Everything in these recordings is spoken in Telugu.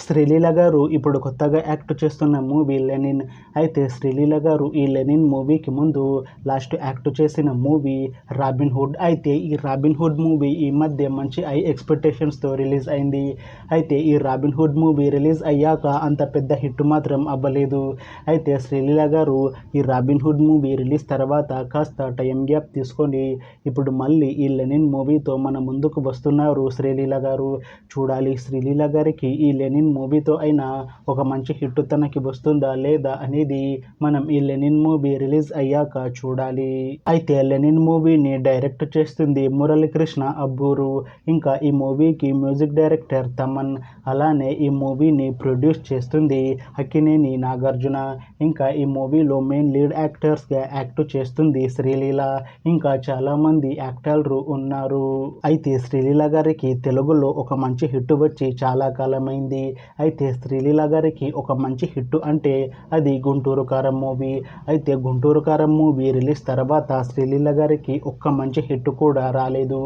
శ్రీలీల గారు ఇప్పుడు కొత్తగా యాక్ట్ చేస్తున్న మూవీ లెనిన్. అయితే శ్రీలీల గారు ఈ లెనిన్ మూవీకి ముందు లాస్ట్ యాక్ట్ చేసిన మూవీ రాబిన్ హుడ్. అయితే ఈ రాబిన్ హుడ్ మూవీ ఈ మధ్య మంచి హై ఎక్స్పెక్టేషన్స్తో రిలీజ్ అయింది. అయితే ఈ రాబిన్ హుడ్ మూవీ రిలీజ్ అయ్యాక అంత పెద్ద హిట్ మాత్రం అవ్వలేదు. అయితే శ్రీలీల గారు ఈ రాబిన్ హుడ్ మూవీ రిలీజ్ తర్వాత కాస్త టైం గ్యాప్ తీసుకొని ఇప్పుడు మళ్ళీ ఈ లెనిన్ మూవీతో మన ముందుకు వస్తున్నారు శ్రీలీల గారు. చూడాలి శ్రీలీల గారికి ఈ లెనిన్ మూవీతో అయినా ఒక మంచి హిట్ తనకి వస్తుందా లేదా అనేది మనం ఈ లెనిన్ మూవీ రిలీజ్ అయ్యాక చూడాలి. అయితే లెనిన్ మూవీని డైరెక్ట్ చేస్తుంది మురళీకృష్ణ అబ్బూరు. ఇంకా ఈ మూవీకి మ్యూజిక్ డైరెక్టర్ తమన్. అలానే ఈ మూవీని ప్రొడ్యూస్ చేస్తుంది అక్కినేని నాగార్జున. ఇంకా ఈ మూవీలో మెయిన్ లీడ్ యాక్టర్స్గా యాక్ట్ చేస్తుంది శ్రీలీల. ఇంకా చాలామంది యాక్టర్లు ఉన్నారు. అయితే శ్రీలీల గారికి తెలుగులో ఒక మంచి హిట్ వచ్చి చాలా కాలమైంది. అయితే శ్రీలీల గారికి ఒక మంచి హిట్ అంటే అది గుంటూరు కారం మూవీ. అయితే గుంటూరు కారం మూవీ రిలీజ్ తర్వాత శ్రీలీల గారికి ఒక్క మంచి హిట్ కూడా రాలేదు.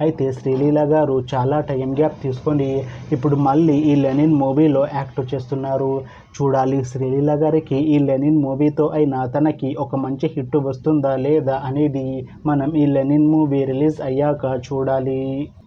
అయితే శ్రీలీల గారు చాలా టైం గ్యాప్ తీసుకొని ఇప్పుడు మళ్ళీ ఈ లెనిన్ మూవీలో యాక్ట్ చేస్తున్నారు. చూడాలి శ్రీలీల గారికి ఈ లెనిన్ మూవీతో అయినా తనకి ఒక మంచి హిట్ వస్తుందా లేదా అనేది మనం ఈ లెనిన్ మూవీ రిలీజ్ అయ్యాక చూడాలి.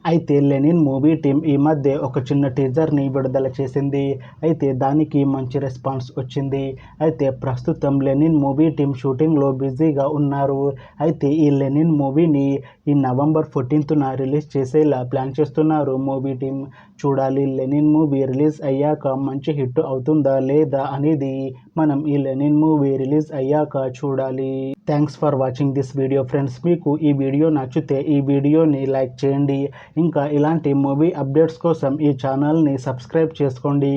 అయితే లెనిన్ మూవీ టీం ఈ మధ్య ఒక చిన్న టీజర్ని విడుదల చేసింది. అయితే దానికి మంచి రెస్పాన్స్ వచ్చింది. అయితే ప్రస్తుతం లెనిన్ మూవీ టీం షూటింగ్లో బిజీగా ఉన్నారు. అయితే ఈ లెనిన్ మూవీని ఈ నవంబర్ 14న రిలీజ్ చేసేలా ప్లాన్ చేస్తున్నారు మూవీ టీం. చూడాలి లెనిన్ మూవీ రిలీజ్ అయ్యాక మంచి హిట్ అవుతుందా లేదా అనేది మనం ఈ లెనిన్ మూవీ రిలీజ్ అయ్యాక చూడాలి. Thanks for watching this video friends. మీకు ఈ వీడియో నచ్చితే ఈ వీడియోని లైక్ చేయండి. ఇంకా ఇలాంటి మూవీ అప్డేట్స్ కోసం ఈ ఛానల్ని సబ్స్క్రైబ్ చేసుకోండి.